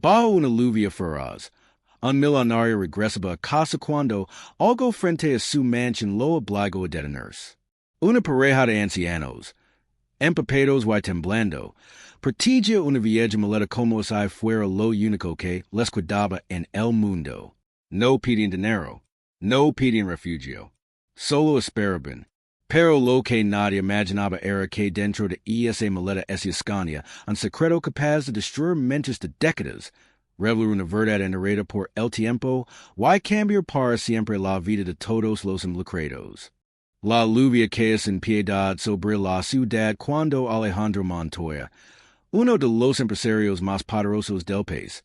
Bajo una lluvia feraz. Un millonario regresa a casa cuando algo frente a su mansion lo obligo a detenerse. Una pareja de ancianos, empapados y temblando, protege una vieja maleta como si fuera lo único que les quedaba en el mundo. No piden dinero, no piden refugio, solo esperaban. Pero lo que nadie imaginaba era que dentro de esa maleta se escondía un secreto capaz de destruir mentes de décadas, revelar una verdad enterrada por el tiempo, y cambiar para siempre la vida de todos los involucrados. La lluvia que es en piedad sobre la ciudad cuando Alejandro Montoya, uno de los empresarios más poderosos del país,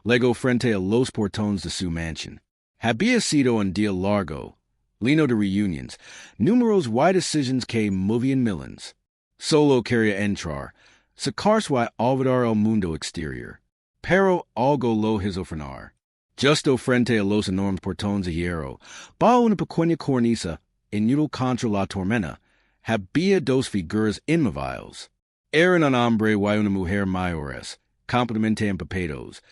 llegó frente a los portones de su mansion. Había sido un día largo, lleno de reuniones, números y decisiones que movían millions. Solo quería entrar, sacarse y olvidar el mundo exterior. Pero algo lo hizo frenar. Justo frente a los enormes portones de hierro, bajo una pequeña cornisa, inútil contra la tormenta, había dos figuras inmóviles. Eran un hombre y una mujer mayores, completamente empapados,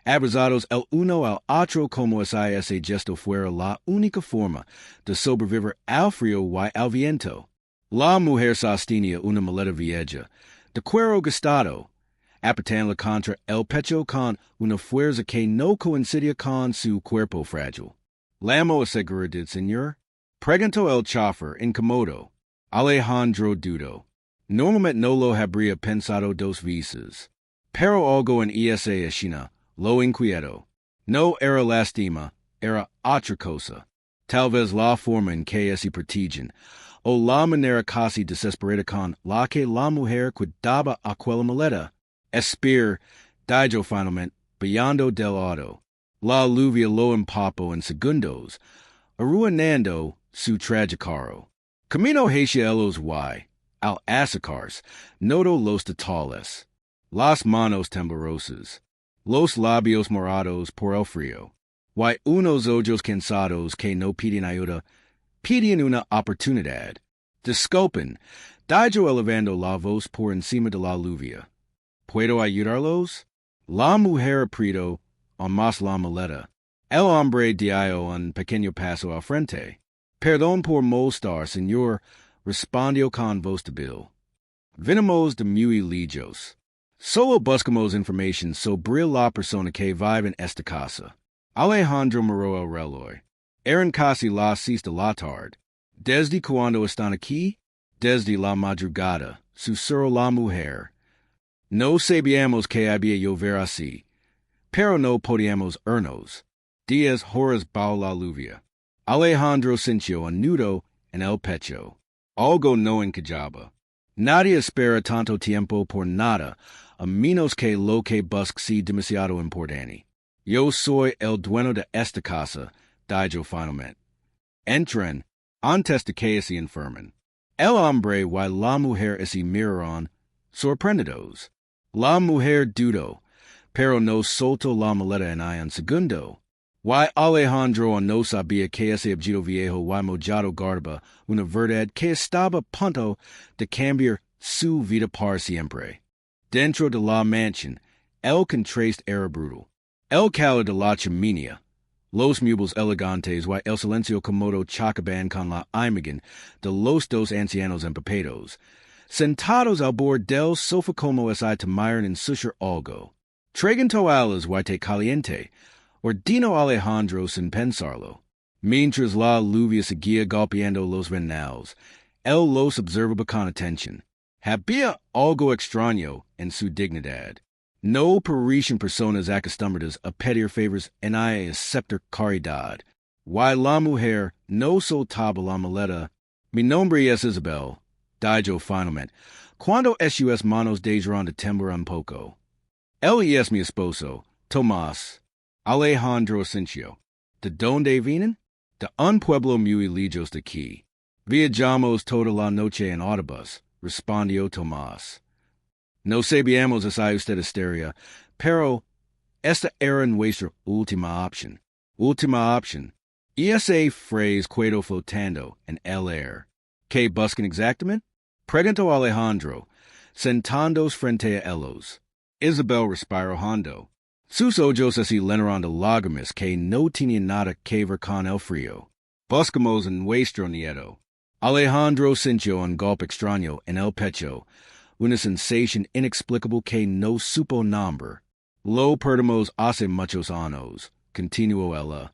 abrazados el uno al otro como si ese gesto fuera la única forma de sobrevivir al frío y al viento. La mujer sostenía una maleta vieja, de cuero gastado, apretándola contra el pecho con una fuerza que no coincidía con su cuerpo frágil. ¿La seguridad, señor? Preguntó el chofer, incómodo. Alejandro dudó. Normalmente no lo habría pensado dos veces. Pero algo en esa escena lo inquietó. No era lástima, era otra cosa. Tal vez la forma en que se protegen, o la manera casi desesperada con la que la mujer cuidaba aquella maleta. Espir, dijo finalmente, bajando del auto. La lluvia lo empapó en segundos, arruinando su trajectoria. Camino hacia los y, al acercarse, notó los detalles. Las manos temblorosas, los labios morados por el frío, y unos ojos cansados que no piden ayuda, piden una oportunidad. Disculpen, dijo elevando la voz por encima de la lluvia. ¿Puedo ayudarlos? La mujer apretó aún más la maleta. El hombre dio un pequeño paso al frente. Perdón por molestar, señor, respondió con voz débil. Venimos de muy lejos. Solo buscamos información sobre la persona que vive en esta casa. Alejandro miró el reloj. Eran casi las 6 de la tarde. ¿Desde cuándo están aquí? Desde la madrugada, susurró la mujer. No sabíamos que había llover así, pero no podíamos irnos. 10 horas bajo la lluvia. Alejandro sintió un nudo en el pecho. Algo no encajaba. Nadie espera tanto tiempo por nada, a menos que lo que busque sea demasiado importante. Yo soy el dueño de esta casa, dijo finalmente. Entren, antes de que se enfermen. El hombre y la mujer se miraron, sorprendidos. La mujer dudó, pero no soltó la maleta en un segundo. Y Alejandro no sabía que ese objeto viejo y mojado guardaba una verdad que estaba a punto de cambiar su vida para siempre. Dentro de la mansión, el contraste era brutal. El calor de la chimenea, los muebles elegantes y el silencio cómodo chocaban con la imagen de los dos ancianos empapados, sentados al borde del sofá como si temiran ensuciar algo. Traigan toallas y té caliente, ordenó Alejandro sin pensarlo. Mientras la lluvia seguía golpeando los ventanales, él los observaba con atención. Había algo extraño en su dignidad. No parecían personas acostumbradas a pedir favores en ella excepto caridad. Y la mujer no soltaba la maleta. Mi nombre es Isabel, dijo finalmente, cuando sus manos dejaron de temblar un poco. Él es mi esposo, Tomás. Alejandro asintió. ¿De dónde vienen? De un pueblo muy lejos de aquí. Viajamos toda la noche en autobús, respondió Tomás. No sabíamos si usted estaría, pero esta era nuestra última opción. Última opción. Y esa frase quedó flotando en el aire. ¿Qué buscan exactamente? Preguntó Alejandro, sentándose frente a ellos. Isabel respiró hondo. Sus ojos así lenaron de lágrimas que no tenían nada que ver con el frío. Buscamos en nuestro nieto. Alejandro sintió un golpe extraño en el pecho, una sensación inexplicable que no supo nombre. Lo perdimos hace muchos años, continuó ella.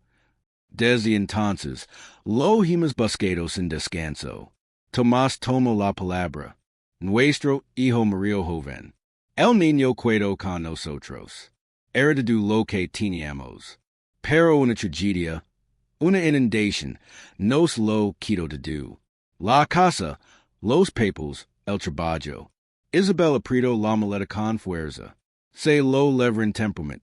Desde entonces, lo hemos buscado sin descanso. Tomás tomó la palabra. Nuestro hijo murió joven. El niño quedó con nosotros. Era de lo que teníamos. Pero una tragedia, una inundación, nos lo quitó de do. La casa, los papels, el trabajo. Isabel apretó la maleta con fuerza. Se lo levren temperament.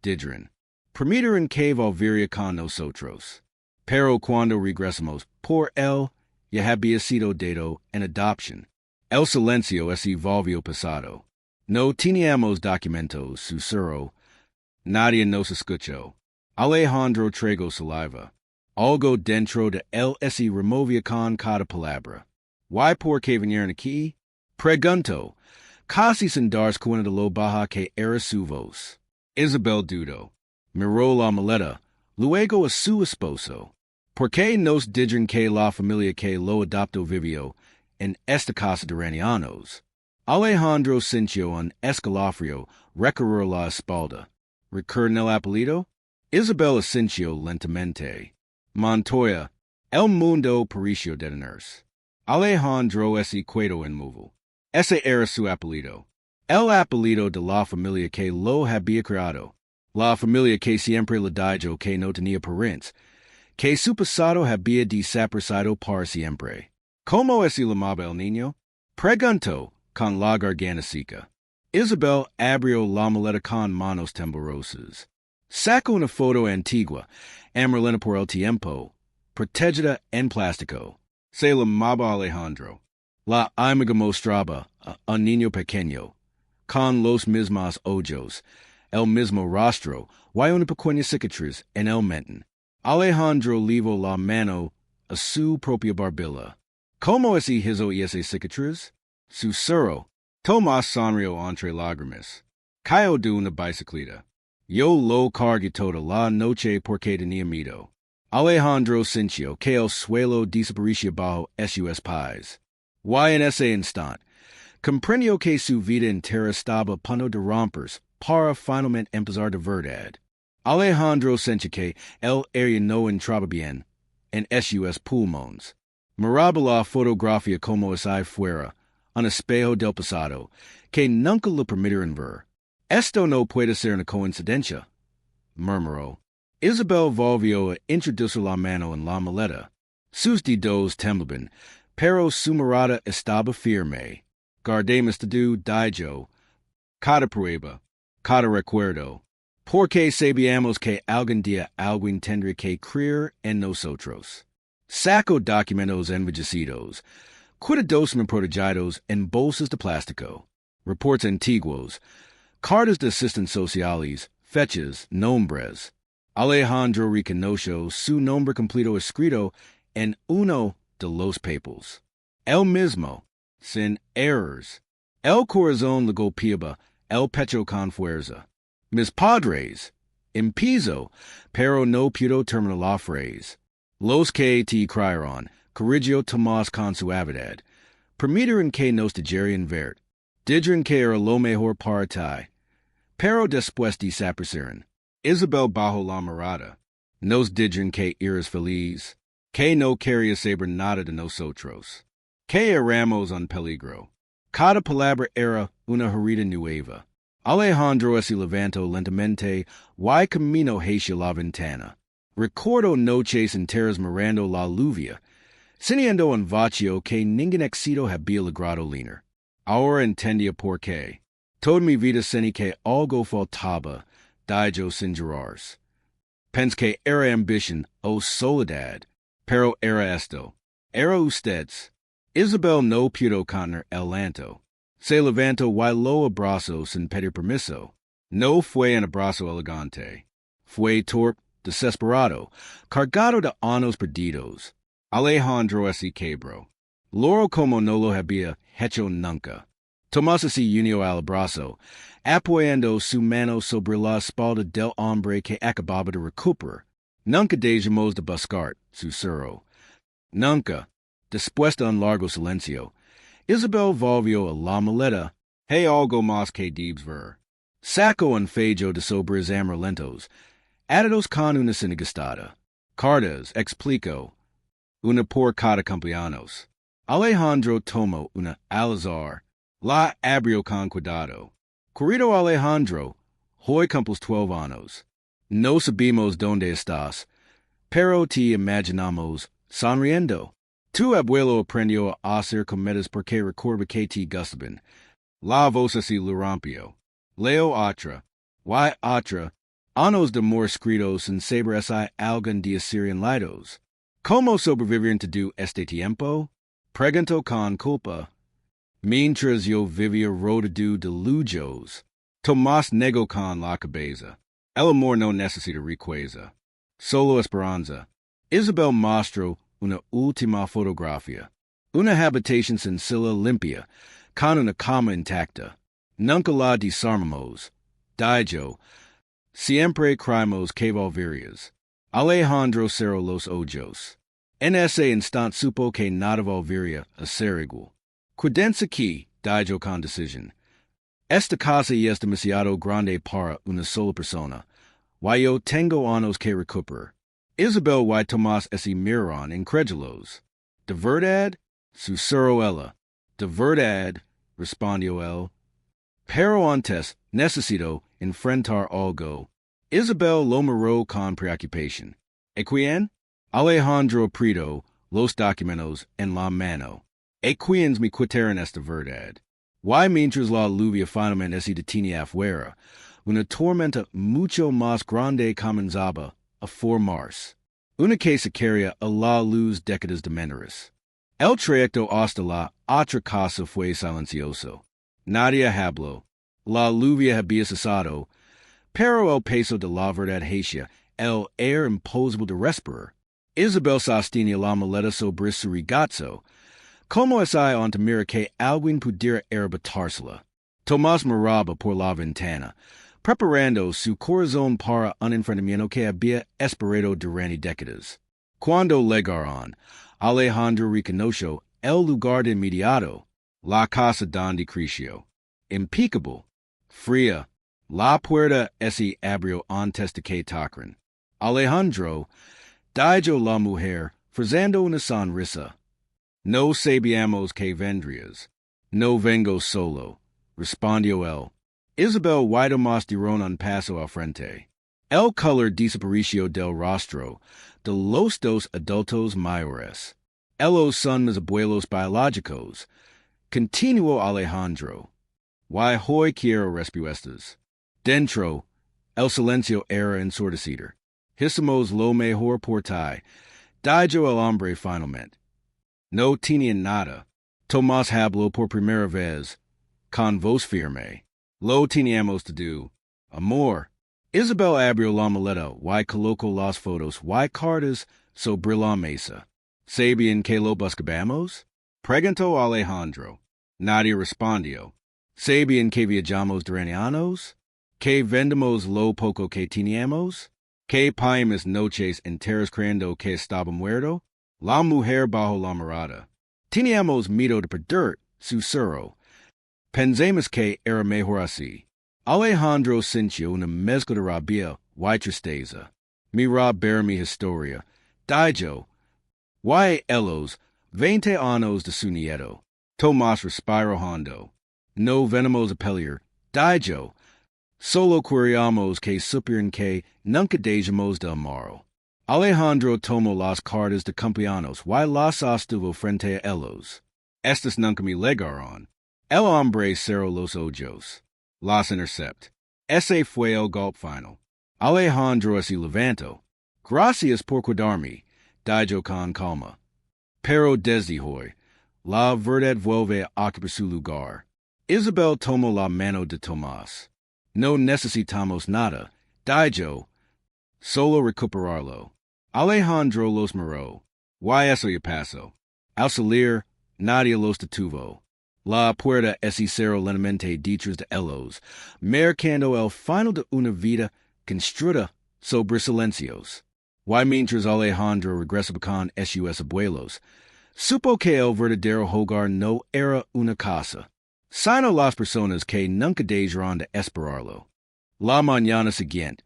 Didrin. Permitieron que volviera con nosotros. Pero cuando regresamos, por él, ya había sido dado en adopción. El silencio es volvió pasado. No teníamos documentos, susurró. Nadie nos escuchó. Alejandro tragó saliva. Algo dentro de él se removía con cada palabra. ¿Why por qué vinieron aquí? Preguntó, casi sin darse cuenta de lo baja que era su voz. Isabel dudó. Miró la maleta, luego a su esposo. ¿Por qué nos dijeron que la familia que lo adoptó vivió en esta casa de Ancianos? Alejandro sintió un escalofrío recorrer la espalda. ¿Recuerdan el apellido? Isabel asintió lentamente. Montoya, el mundo pareció detenerse. Alejandro se quedó inmóvil. Ese era su apellido. El apellido de la familia que lo había creado. La familia que siempre le dijo que no tenía parents, que su pasado había desaparecido para siempre. ¿Cómo es llamaba el niño? Preguntó, con la garganta seca. Isabel abrió la maleta con manos temblorosas. Sacó una foto antigua, amarelada por el tiempo, protegida en plástico. Se llamaba Alejandro. La imagen mostraba a un niño pequeño, con los mismos ojos, el mismo rostro, y una pequeña cicatriz en el mentón. Alejandro llevó la mano a su propia barbilla. ¿Cómo es hizo esa cicatriz? Susurró. Tomás sonrió entre lágrimas. Cayó de una bicicleta. Yo lo cargué toda la noche porque tenía miedo. Alejandro sintió que el suelo desaparecía bajo sus pies. Y en ese instante, comprendió que su vida entera estaba a punto de romperse para finalmente empezar de verdad. Alejandro sentía que el aire no entraba bien en sus pulmones. Miraba la fotografía como es ahí fuera, un espejo del pasado, que nunca le permitieron ver. Esto no puede ser una coincidencia, murmuró. Isabel volvió a introducir la mano en la maleta. Sus dedos temblaban, pero su mirada estaba firme. Guardemos de dijo, cada prueba, cada recuerdo, porque sabíamos que algún día alguien tendría que creer en nosotros. Sacó documentos envejecidos, cuidadosos protegidos en bolsas de plástico, reportes antiguos, cartas de asistentes sociales, fechas, nombres. Alejandro reconoció su nombre completo escrito en uno de los papels. El mismo, sin errores. El corazón le golpeaba el pecho con fuerza. Mis padres, empezó, pero no pudo terminar la frase. Los que te criaron, corrigió Tomás con suavidad. Permitieron que nos dijeran ver. Dijeron que era lo mejor para ti. Pero después desaparecieron. Isabel bajó la mirada. Nos dijeron que eres feliz, que no querías saber nada de nosotros, que éramos un peligro. Cada palabra era una herida nueva. Alejandro se levantó lentamente y caminó hacia la ventana. Recuerdo noches enteras mirando la lluvia, sintiendo un vacío que ningún éxito había logrado llenar. Ahora entendía por qué. Toda mi vida sentí que algo faltaba, dijo sin llorarse. Pensé que era ambición o soledad, pero era esto. Era ustedes. Isabel no pudo contener el llanto. Se levantó y lo abrazó sin pedir permiso. No fue un abrazo elegante. Fue torpe, desesperado, cargado de años perdidos. Alejandro se quebró. Loro como no lo había hecho nunca. Tomás así unio al abrazo, apoyando su mano sobre la espalda del hombre que acababa de recuperar. Nunca dejamos de buscar, susurró. Nunca, después de un largo silencio, Isabel volvió a la maleta. Hey algo más que debes ver. Sacó un fejo de sobres amarillentos, atados con una senegastada. Cartas, explico, una por cada cumpleaños. Alejandro tomó una al azar. La abrió con cuidado. Querido Alejandro, hoy cumples 12 años. No sabemos dónde estás, pero te imaginamos sonriendo. Tu abuelo aprendió a hacer cometas porque recuerda que te gustaban. La voz así lo rompió. Leo otra. Y otra. Anos de amor escritos en saber si algún día serían lidos. ¿Cómo sobrevivir todo este tiempo? Preguntó con culpa. Mientras yo vivía rodeado de lujos, Tomás negó con la cabeza. El amor no necesita riqueza, solo esperanza. Isabel mostró una última fotografía. Una habitación sencilla limpia, con una cama intacta. Nunca la desarmamos. Dijo, siempre creemos que volverías. Alejandro cerró los ojos. En ese instante supo que nada volvería a ser igual. Quédense aquí, dijo con decisión. Esta casa es demasiado grande para una sola persona. Yo tengo años que recuperar. Isabel y Tomás se miraron incrédulos. ¿De verdad? Susurró ella. ¿De verdad? Respondió él. Pero antes necesito enfrentar algo. Isabel lo miró con preocupación. ¿Y quién? Alejandro apretó los documentos en la mano. ¿Y quiénes me quitaron esta verdad? Y mientras la lluvia finalmente se detenía afuera, una tormenta mucho más grande comenzaba a formarse. Una que se quería a la luz décadas de menos. El trayecto hasta la otra casa fue silencioso. Nadie habló. La lluvia había cesado, pero el peso de la verdad hacía el aire imposible de respirar. Isabel sostenía la maleta sobre su regazo, como es ante mira que alguien pudiera arrebatársela. Tomás miraba por la ventana, preparando su corazón para un enfrentamiento que había esperado durante décadas. Cuando llegaron, Alejandro reconoció el lugar de inmediato, la casa donde creció. Impecable, fría, la puerta se abrió antes de que tocaran. Alejandro, dijo la mujer, forzando una sonrisa. No sabíamos que vendrías. No vengo solo, respondió él. Isabel y Tomás dieron un paso al frente. El color desapareció del rostro de los dos adultos mayores. Ellos son mis abuelos biológicos, continuó Alejandro. Y hoy quiero respuestas. Dentro, el silencio era ensordecido. Hicimos lo mejor por ti, dijo el hombre finalmente. No tenían nada. Tomás habló por primera vez, con voz firme. Lo teníamos de do. Amor. Isabel abrió la maleta y colocó las fotos y cartas sobre la mesa. ¿Sabían que lo buscábamos? Preguntó Alejandro. Nadie respondió. ¿Sabían que viajamos durante años? ¿Que vendemos lo poco que teníamos? ¿Que pasamos noches enteras creyendo que estaba muerto? La mujer bajo la mirada. Teníamos miedo de perder, susurró. Pensemos que era mejor así. Alejandro sintió una mezcla de rabia y tristeza. Mira ver mi historia, dijo. Y ellos, 20 años de su nieto. Tomás respiró hondo. No venimos a pelear, dijo. Solo queríamos que supieran que nunca dejamos de amar. Alejandro tomó las cartas de cumpleaños y las sostuvo frente a ellos. Estas nunca me llegaron. El hombre cerró los ojos. Las intercept. Ese fue el golpe final. Alejandro se levantó. Gracias por cuidarme, dijo con calma. Pero desde hoy, la verdad vuelve a ocupar su lugar. Isabel tomó la mano de Tomás. No necesitamos nada, dijo. Solo recuperarlo. Alejandro los miró. Y eso ya pasó. Al salir, nadie los detuvo. La puerta es cero lenamente dichos de ellos, mercando el final de una vida construida sobre silencios. Y mientras Alejandro regresaba con sus abuelos, supo que el verdadero hogar no era una casa, sino las personas que nunca dejaron de esperarlo. La mañana siguiente,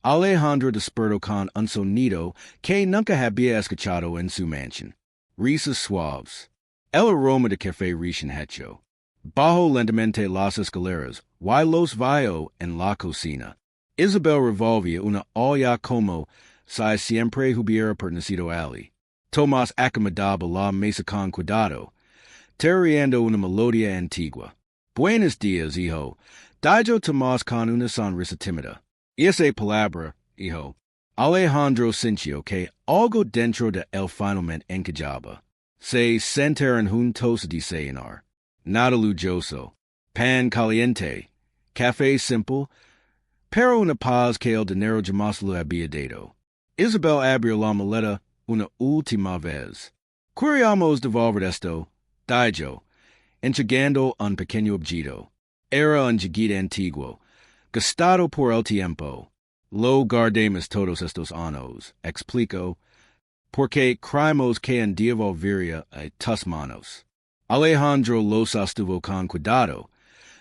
Alejandro despertó con un sonido que nunca había escuchado en su mansión. Risas suaves. El aroma de café recién hecho. Bajo lentamente las escaleras, y los vio en la cocina. Isabel revolvía una olla como si siempre hubiera pertenecido a él. Tomás acomodaba la mesa con cuidado, tarareando una melodía antigua. Buenos días, hijo. Dijo Tomás con una sonrisa tímida. Y esa palabra, hijo. Alejandro sintió que algo dentro de él finalmente encajaba. Se sentaron juntos a desayunar. Nada lujoso. Pan caliente. Café simple. Pero una paz que el dinero jamás lo había dado. Isabel abrió la maleta una última vez. Queríamos devolver esto, dijo, entregando un pequeño objeto. Era un jaguite antiguo, gastado por el tiempo. Lo guardemos todos estos años, explicó, porque creemos que un día volvería a tus manos. Alejandro lo sostuvo con cuidado,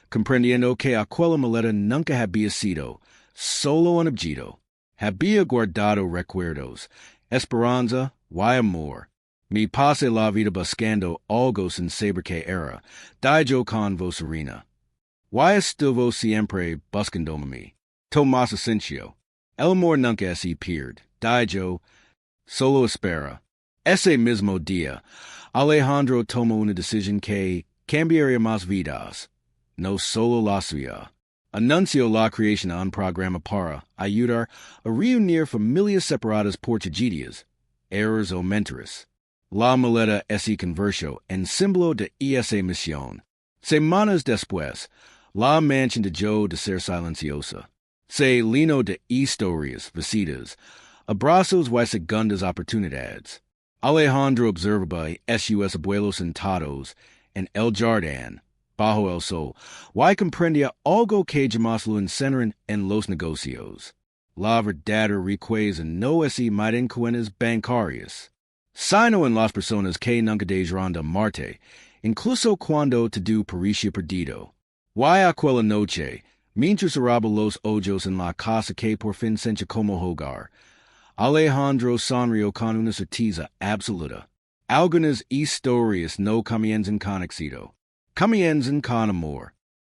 comprendiendo que aquella maleta nunca había sido solo un objeto. Había guardado recuerdos, esperanza y amor. Me pasé la vida buscando algo sin saber qué era, dijo con voz serena. Y estuvo siempre buscándome. Tomás asintió. El amor nunca se pierde, dijo, solo espera. Ese mismo día, Alejandro tomó una decisión que cambiaría más vidas, no solo la suya. Anunció la creación de un programa para ayudar a reunir familias separadas por tragedias, errores o mentiras. La maleta se convirtió en símbolo de esa misión. Semanas después, la mansión dejó de ser silenciosa. Se llenó de historias, visitas, abrazos y segundas oportunidades. Alejandro observaba sus abuelos sentados en el jardín, bajo el sol, y comprendía algo que jamás lo enseñaron en los negocios. La verdadera riqueza no es en cuentas bancarias, sino en las personas que nunca dejaron de amarte, incluso cuando todo parecía perdido. Y aquella noche, mientras cerraba los ojos en la casa que por fin sentía como hogar, Alejandro sonrió con una certeza absoluta. Algunas historias no comienzan con éxito, comienzan con amor.